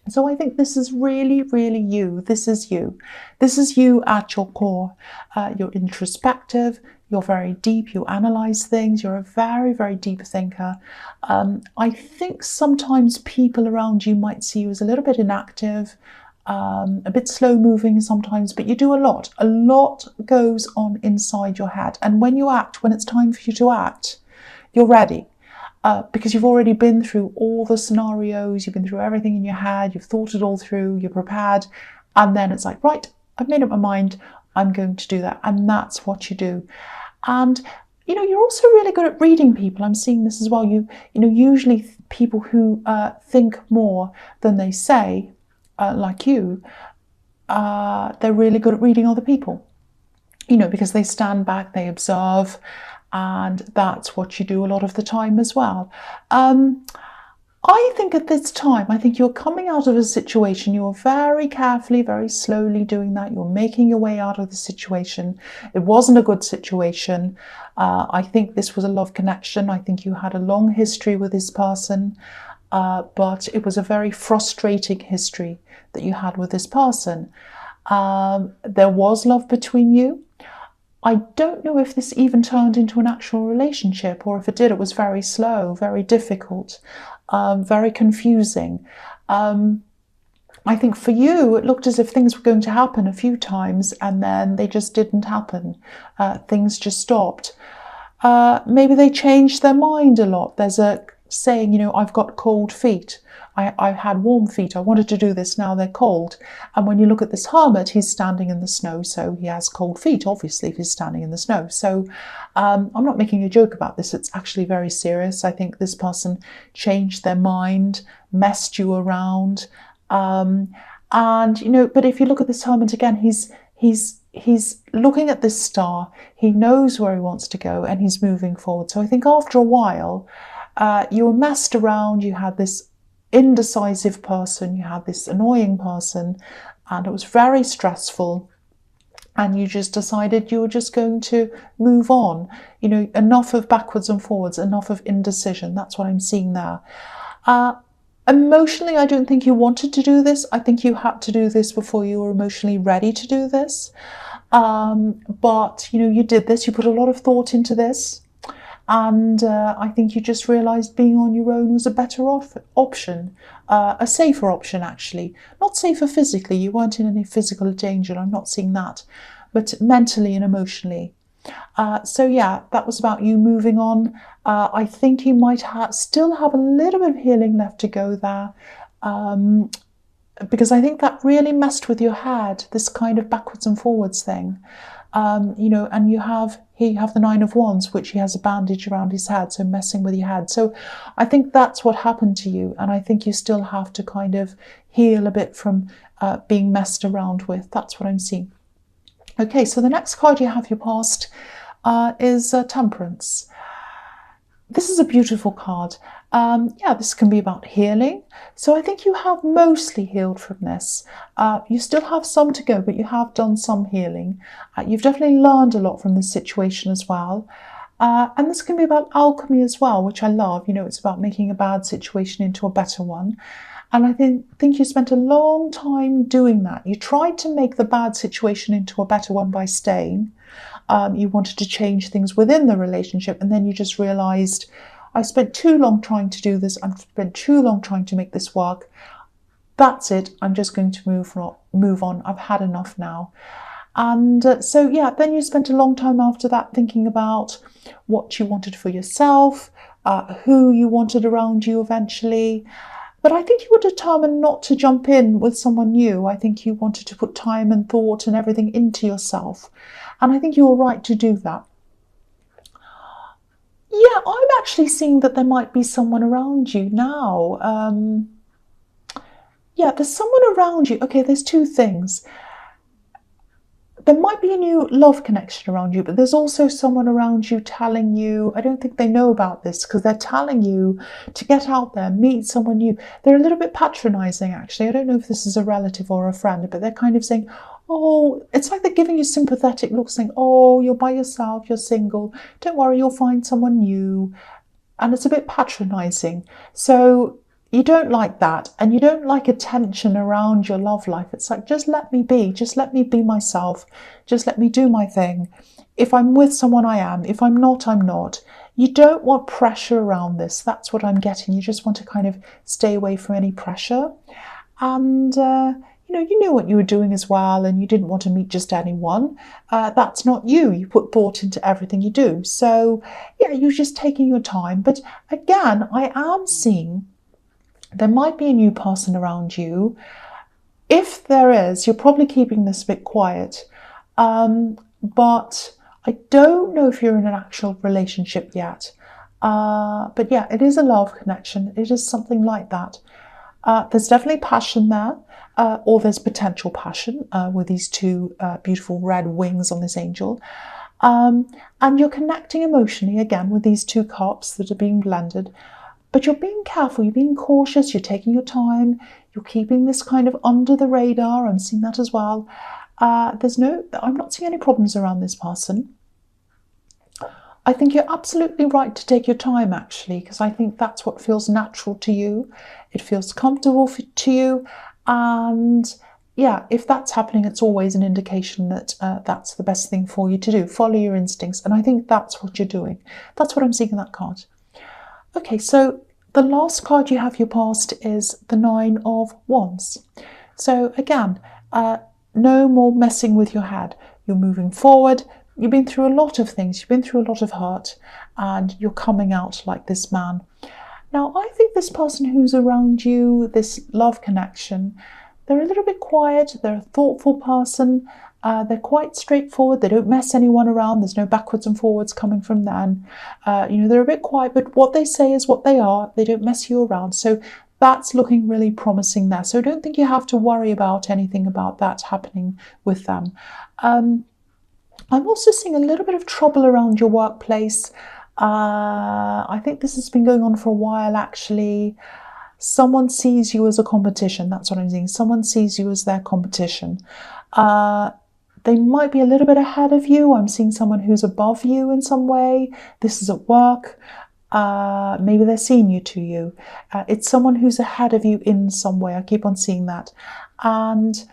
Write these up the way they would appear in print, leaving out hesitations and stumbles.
So I think this is really, really you. This is you. This is you at your core. You're introspective. You're very deep. You analyze things. You're a very, very deep thinker. I think sometimes people around you might see you as a little bit inactive, a bit slow moving sometimes, but you do a lot. A lot goes on inside your head. And when you act, when it's time for you to act, you're ready. Because you've already been through all the scenarios, you've been through everything in your head, you've thought it all through, you're prepared, and then it's like, right, I've made up my mind, I'm going to do that. And that's what you do. And you're also really good at reading people. I'm seeing this as well. Usually people who think more than they say, like you, they're really good at reading other people. Because they stand back, they observe, and that's what you do a lot of the time as well. I think at this time, I think you're coming out of a situation, you're very carefully, very slowly doing that, you're making your way out of the situation. It wasn't a good situation. I think this was a love connection. I think you had a long history with this person, but it was a very frustrating history that you had with this person. There was love between you. I don't know if this even turned into an actual relationship, or if it did, it was very slow, very difficult, very confusing. I think for you, it looked as if things were going to happen a few times and then they just didn't happen. Things just stopped. Maybe they changed their mind a lot. There's a saying, I've got cold feet. I had warm feet. I wanted to do this. Now they're cold. And when you look at this hermit, he's standing in the snow. So he has cold feet, obviously, if he's standing in the snow. So I'm not making a joke about this. It's actually very serious. I think this person changed their mind, messed you around. But if you look at this hermit again, he's looking at this star. He knows where he wants to go and he's moving forward. So I think after a while, you were messed around. You had this indecisive person, you had this annoying person, and it was very stressful, and you just decided you were just going to move on. Enough of backwards and forwards, enough of indecision. That's what I'm seeing there. Emotionally, I don't think you wanted to do this. I think you had to do this before you were emotionally ready to do this. But you did this, you put a lot of thought into this. And I think you just realised being on your own was a better option, a safer option, actually. Not safer physically, you weren't in any physical danger, I'm not seeing that, but mentally and emotionally. So yeah, that was about you moving on. I think you might still have a little bit of healing left to go there, because I think that really messed with your head, this kind of backwards and forwards thing. And you have the Nine of Wands, which he has a bandage around his head, so messing with your head. So I think that's what happened to you, and I think you still have to kind of heal a bit from being messed around with. That's what I'm seeing. Okay, so the next card you have your past is Temperance. This is a beautiful card. This can be about healing. So I think you have mostly healed from this. You still have some to go, but you have done some healing. You've definitely learned a lot from this situation as well. And this can be about alchemy as well, which I love. It's about making a bad situation into a better one. And I think you spent a long time doing that. You tried to make the bad situation into a better one by staying. You wanted to change things within the relationship, and then you just realised, I spent too long trying to do this. I've spent too long trying to make this work. That's it. I'm just going to move on. I've had enough now. And then you spent a long time after that thinking about what you wanted for yourself, who you wanted around you eventually. But I think you were determined not to jump in with someone new. I think you wanted to put time and thought and everything into yourself. And I think you were right to do that. Yeah, I'm actually seeing that there might be someone around you now. There's someone around you. Okay, there's two things. There might be a new love connection around you, but there's also someone around you telling you, I don't think they know about this, because they're telling you to get out there, meet someone new. They're a little bit patronising, actually. I don't know if this is a relative or a friend, but they're kind of saying, oh, it's like they're giving you sympathetic looks, saying, oh, you're by yourself, you're single, don't worry, you'll find someone new. And it's a bit patronising. So you don't like that, and you don't like attention around your love life. It's like, just let me be, just let me be myself, just let me do my thing. If I'm with someone, I am. If I'm not, I'm not. You don't want pressure around this. That's what I'm getting. You just want to kind of stay away from any pressure. And you know what you were doing as well, and you didn't want to meet just anyone. That's not you. You put thought into everything you do. So yeah, you're just taking your time. But again, I am seeing there might be a new person around you. If there is, you're probably keeping this a bit quiet. But I don't know if you're in an actual relationship yet. But yeah, it is a love connection. It is something like that. There's definitely passion there, or there's potential passion with these two beautiful red wings on this angel. And you're connecting emotionally, again, with these two cups that are being blended. But you're being careful, you're being cautious, you're taking your time, you're keeping this kind of under the radar. I'm seeing that as well. I'm not seeing any problems around this person. I think you're absolutely right to take your time, actually, because I think that's what feels natural to you. It feels comfortable to you. And yeah, if that's happening, it's always an indication that that's the best thing for you to do. Follow your instincts. And I think that's what you're doing. That's what I'm seeing in that card. Okay, so the last card you have your past is the Nine of Wands. So again, no more messing with your head. You're moving forward. You've been through a lot of things. You've been through a lot of hurt, and you're coming out like this man. Now, I think this person who's around you, this love connection, they're a little bit quiet. They're a thoughtful person. They're quite straightforward. They don't mess anyone around. There's no backwards and forwards coming from them. They're a bit quiet, but what they say is what they are. They don't mess you around. So that's looking really promising there. So I don't think you have to worry about anything about that happening with them. I'm also seeing a little bit of trouble around your workplace. I think this has been going on for a while, actually. Someone sees you as a competition. That's what I'm seeing. Someone sees you as their competition. They might be a little bit ahead of you. I'm seeing someone who's above you in some way. This is at work. Maybe they're senior to you. It's someone who's ahead of you in some way. I keep on seeing that. And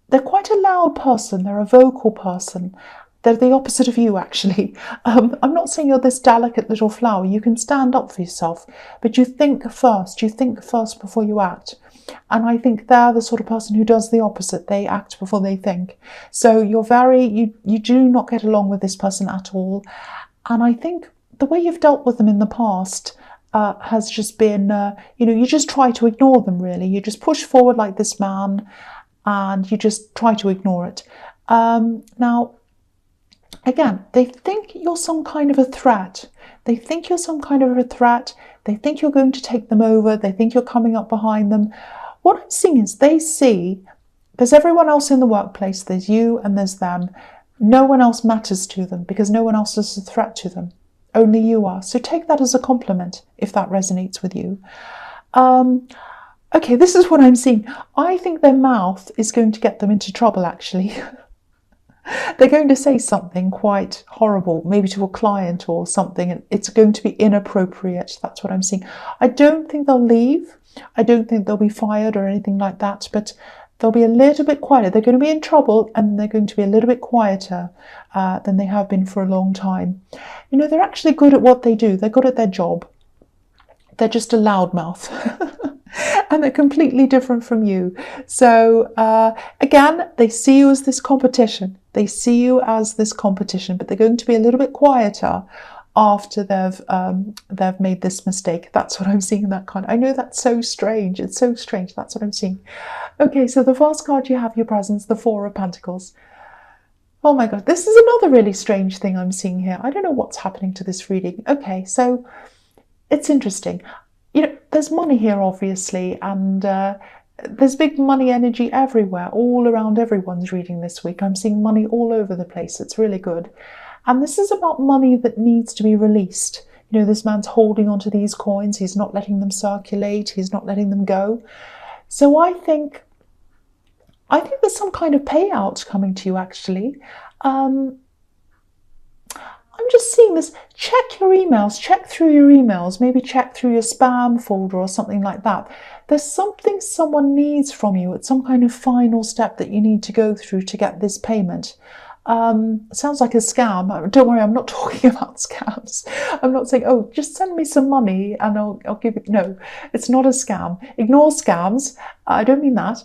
they're quite a loud person. They're a vocal person. They're the opposite of you, actually. I'm not saying you're this delicate little flower. You can stand up for yourself, but you think first. You think first before you act. And I think they're the sort of person who does the opposite. They act before they think. So you do not get along with this person at all. And I think the way you've dealt with them in the past has just been, you just try to ignore them, really. You just push forward like this man, and you just try to ignore it. Now, again, they think you're some kind of a threat. They think you're some kind of a threat. They think you're going to take them over. They think you're coming up behind them. What I'm seeing is they see there's everyone else in the workplace. There's you and there's them. No one else matters to them because no one else is a threat to them. Only you are. So take that as a compliment if that resonates with you. Okay, this is what I'm seeing. I think their mouth is going to get them into trouble, actually. They're going to say something quite horrible, maybe to a client or something, and it's going to be inappropriate. That's what I'm seeing. I don't think they'll leave. I don't think they'll be fired or anything like that, but they'll be a little bit quieter. They're going to be in trouble, and they're going to be a little bit quieter than they have been for a long time. They're actually good at what they do. They're good at their job. They're just a loudmouth. And they're completely different from you. So again, they see you as this competition. They see you as this competition, but they're going to be a little bit quieter after they've made this mistake. That's what I'm seeing in that card. I know that's so strange. It's so strange. That's what I'm seeing. Okay, so the first card you have your presence, the Four of Pentacles. Oh my God, this is another really strange thing I'm seeing here. I don't know what's happening to this reading. Okay, so it's interesting. There's money here, obviously, and there's big money energy everywhere, all around everyone's reading this week. I'm seeing money all over the place. It's really good. And this is about money that needs to be released. This man's holding onto these coins. He's not letting them circulate. He's not letting them go. So I think there's some kind of payout coming to you, actually. I'm just seeing this. Check your emails, check through your emails, maybe check through your spam folder or something like that. There's something someone needs from you. It's some kind of final step that you need to go through to get this payment. It sounds like a scam. Don't worry, I'm not talking about scams. I'm not saying, oh, just send me some money and I'll give it. No, it's not a scam. Ignore scams. I don't mean that.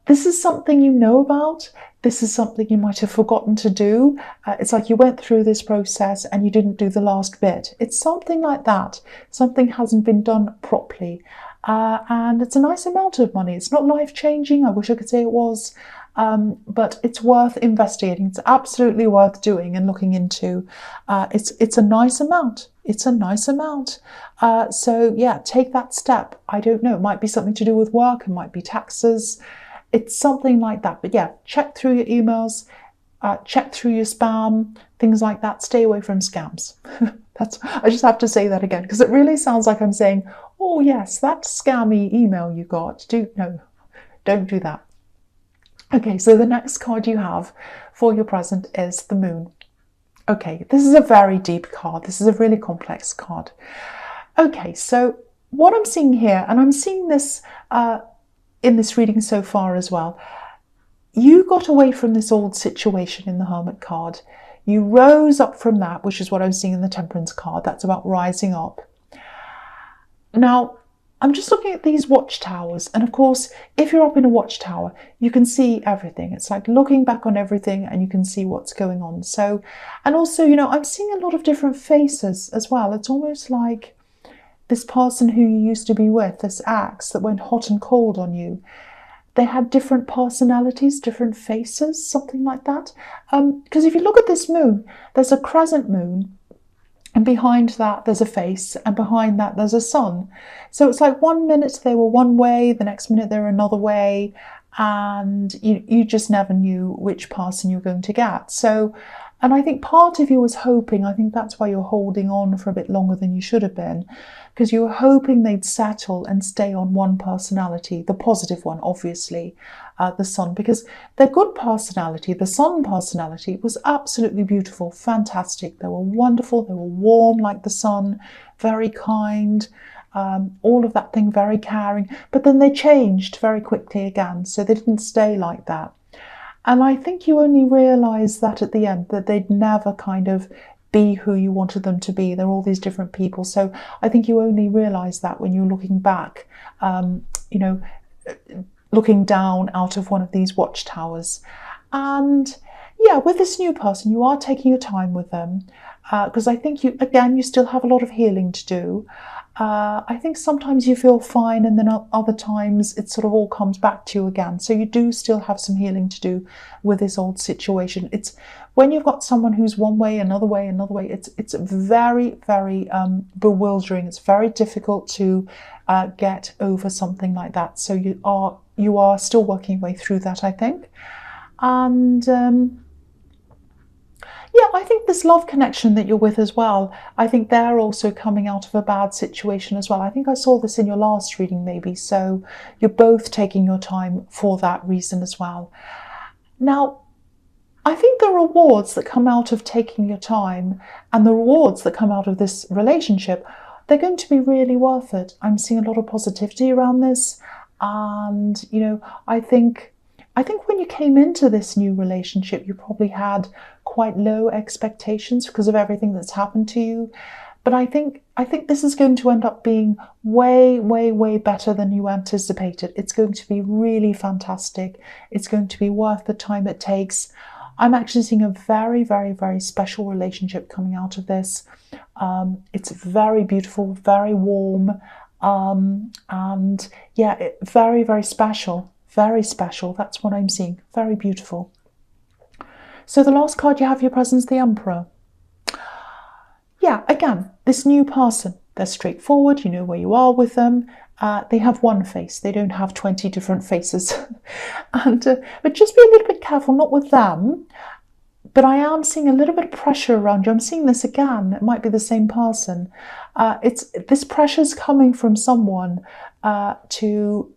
This is something you know about. This is something you might have forgotten to do. It's like you went through this process and you didn't do the last bit. It's something like that. Something hasn't been done properly. And it's a nice amount of money. It's not life-changing. I wish I could say it was. But it's worth investigating. It's absolutely worth doing and looking into. It's a nice amount. It's a nice amount. So yeah, take that step. I don't know. It might be something to do with work. It might be taxes. It's something like that. But yeah, check through your emails, check through your spam, things like that. Stay away from scams. I just have to say that again, because it really sounds like I'm saying, oh yes, that scammy email you got. No, don't do that. Okay, so the next card you have for your present is the Moon. Okay, this is a very deep card. This is a really complex card. Okay, so what I'm seeing here, and I'm seeing this in this reading so far as well, you got away from this old situation in the Hermit card. You rose up from that, which is what I'm seeing in the Temperance card. That's about rising up. Now, I'm just looking at these watchtowers, and of course, if you're up in a watchtower, you can see everything. It's like looking back on everything and you can see what's going on. So, and also, you know, I'm seeing a lot of different faces as well. It's almost like this person who you used to be with, this ex that went hot and cold on you, they had different personalities, different faces, something like that. Because if you look at this moon, there's a crescent moon, and behind that there's a face, and behind that there's a sun. So it's like 1 minute they were one way, the next minute they were another way, and you just never knew which person you were going to get. So, and I think part of you was hoping, I think that's why you're holding on for a bit longer than you should have been, because you were hoping they'd settle and stay on one personality, the positive one, obviously, the sun, because their good personality, the sun personality, was absolutely beautiful, fantastic. They were wonderful, they were warm like the sun, very kind, all of that thing, very caring. But then they changed very quickly again, so they didn't stay like that. And I think you only realise that at the end, that they'd never kind of be who you wanted them to be. They're all these different people. So I think you only realise that when you're looking back, you know, looking down out of one of these watchtowers. And yeah, with this new person, you are taking your time with them, because I think you still have a lot of healing to do. I think sometimes you feel fine, and then other times it sort of all comes back to you again. So you do still have some healing to do with this old situation. It's when you've got someone who's one way, another way, another way, it's very, very bewildering. It's very difficult to get over something like that. So you are still working your way through that, I think. And yeah, I think this love connection that you're with as well, I think they're also coming out of a bad situation as well. I think I saw this in your last reading maybe, so you're both taking your time for that reason as well. Now, I think the rewards that come out of taking your time and the rewards that come out of this relationship, they're going to be really worth it. I'm seeing a lot of positivity around this, and, you know, I think when you came into this new relationship, you probably had quite low expectations because of everything that's happened to you. But I think this is going to end up being way, way, way better than you anticipated. It's going to be really fantastic. It's going to be worth the time it takes. I'm actually seeing a very, very, very special relationship coming out of this. It's very beautiful, very warm, and yeah, very, very special. Very special, that's what I'm seeing. Very beautiful. So the last card you have your presence, the Emperor. Yeah, again, this new person, they're straightforward, you know where you are with them. They have one face, they don't have 20 different faces. But just be a little bit careful, not with them. But I am seeing a little bit of pressure around you. I'm seeing this again. It might be the same person. This pressure's coming from someone to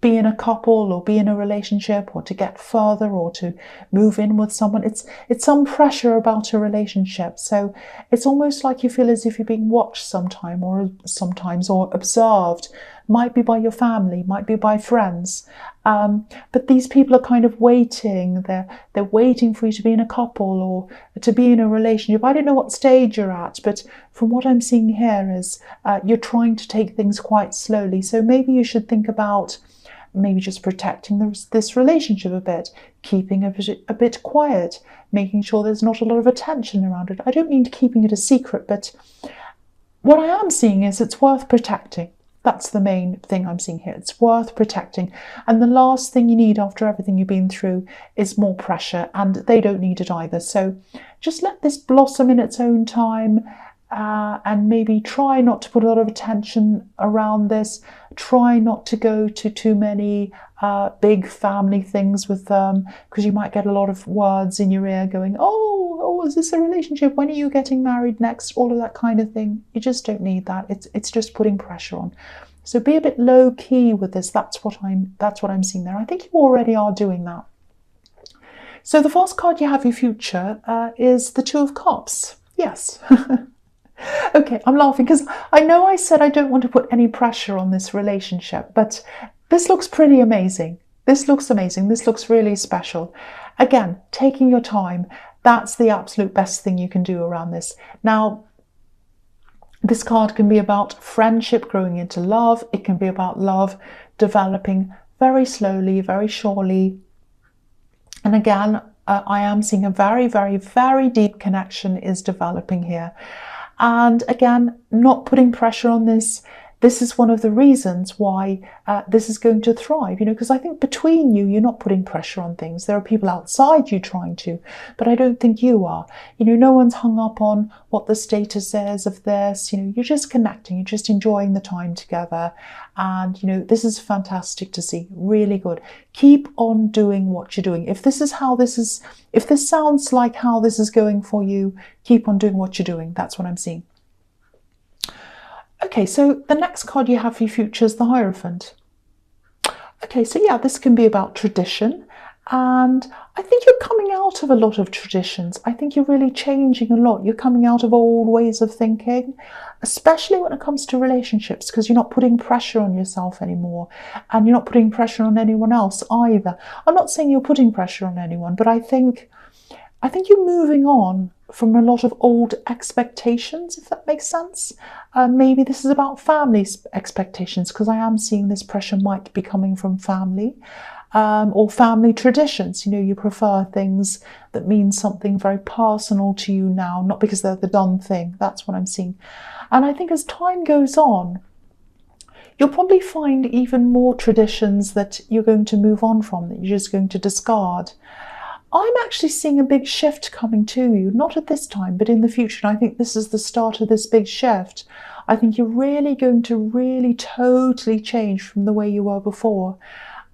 be in a couple or be in a relationship or to get further or to move in with someone. It's some pressure about a relationship. So it's almost like you feel as if you're being watched sometimes or observed. Might be by your family, might be by friends. But these people are kind of waiting. They're waiting for you to be in a couple or to be in a relationship. I don't know what stage you're at, but from what I'm seeing here is you're trying to take things quite slowly. So maybe you should think about maybe just protecting this relationship a bit, keeping a bit quiet, making sure there's not a lot of attention around it. I don't mean keeping it a secret, but what I am seeing is it's worth protecting. That's the main thing I'm seeing here. It's worth protecting. And the last thing you need after everything you've been through is more pressure, and they don't need it either. So just let this blossom in its own time, and maybe try not to put a lot of attention around this. Try not to go to too many big family things with them, because you might get a lot of words in your ear going, oh, is this a relationship? When are you getting married next? All of that kind of thing. You just don't need that. It's just putting pressure on. So be a bit low key with this. That's what I'm seeing there. I think you already are doing that. So the first card you have for your future is the Two of Cups. Yes. Okay, I'm laughing because I know I said I don't want to put any pressure on this relationship, but this looks pretty amazing. This looks amazing. This looks really special. Again, taking your time, that's the absolute best thing you can do around this. Now, this card can be about friendship growing into love. It can be about love developing very slowly, very surely. And again, I am seeing a very, very, very deep connection is developing here. And again, not putting pressure on this. This is one of the reasons why this is going to thrive, because I think between you, you're not putting pressure on things. There are people outside you trying to, but I don't think you are. No one's hung up on what the status is of this. You're just connecting, you're just enjoying the time together. And, this is fantastic to see, really good. Keep on doing what you're doing. If this sounds like how this is going for you, keep on doing what you're doing. That's what I'm seeing. Okay, so the next card you have for your future is the Hierophant. Okay, so yeah, this can be about tradition. And I think you're coming out of a lot of traditions. I think you're really changing a lot. You're coming out of old ways of thinking, especially when it comes to relationships, because you're not putting pressure on yourself anymore, and you're not putting pressure on anyone else either. I'm not saying you're putting pressure on anyone, but I think you're moving on from a lot of old expectations, if that makes sense. Maybe this is about family expectations, because I am seeing this pressure might be coming from family. Or family traditions. You prefer things that mean something very personal to you now, not because they're the done thing. That's what I'm seeing. And I think as time goes on, you'll probably find even more traditions that you're going to move on from, that you're just going to discard. I'm actually seeing a big shift coming to you, not at this time, but in the future. And I think this is the start of this big shift. I think you're really going to totally change from the way you were before.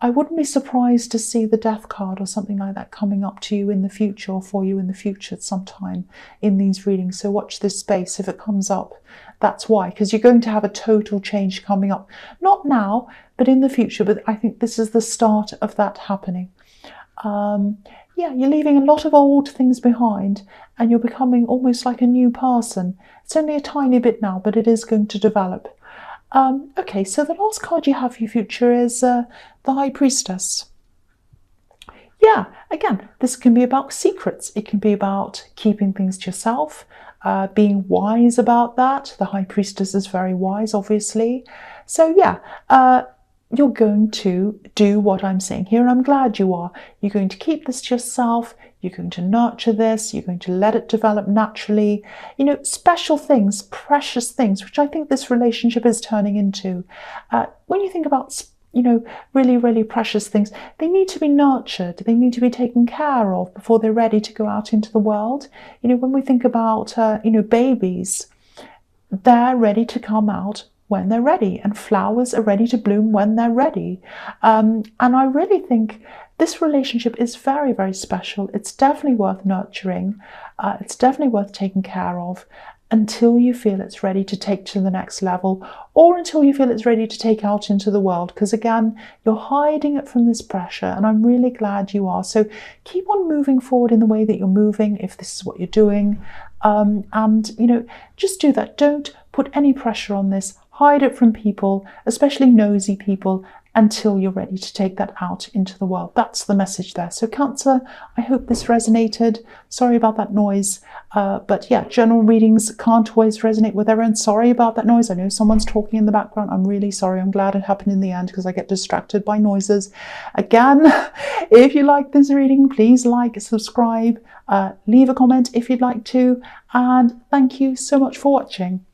I wouldn't be surprised to see the Death card or something like that coming up to you in the future, or for you in the future at some time in these readings. So watch this space. If it comes up, that's why, because you're going to have a total change coming up. Not now, but in the future. But I think this is the start of that happening. Yeah, you're leaving a lot of old things behind, and you're becoming almost like a new person. It's only a tiny bit now, but it is going to develop. Okay, so the last card you have for your future is the High Priestess. Yeah, again, this can be about secrets. It can be about keeping things to yourself, being wise about that. The High Priestess is very wise, obviously. So yeah, you're going to do what I'm saying here, and I'm glad you are. You're going to keep this to yourself. You're going to nurture this. You're going to let it develop naturally. Special things, precious things, which I think this relationship is turning into. When you think about, really, really precious things, they need to be nurtured. They need to be taken care of before they're ready to go out into the world. When we think about, babies, they're ready to come out when they're ready, and flowers are ready to bloom when they're ready. And I really think this relationship is very, very special. It's definitely worth nurturing. It's definitely worth taking care of. until you feel it's ready to take to the next level, or until you feel it's ready to take out into the world. Because again, you're hiding it from this pressure, and I'm really glad you are. So keep on moving forward in the way that you're moving, if this is what you're doing. And, you know, just do that. Don't put any pressure on this. Hide it from people, especially nosy people, until you're ready to take that out into the world. That's the message there. So Cancer, I hope this resonated. Sorry about that noise. But yeah, general readings can't always resonate with everyone. Sorry about that noise. I know someone's talking in the background. I'm really sorry. I'm glad it happened in the end because I get distracted by noises. Again, if you like this reading, please like, subscribe, leave a comment if you'd like to. And thank you so much for watching.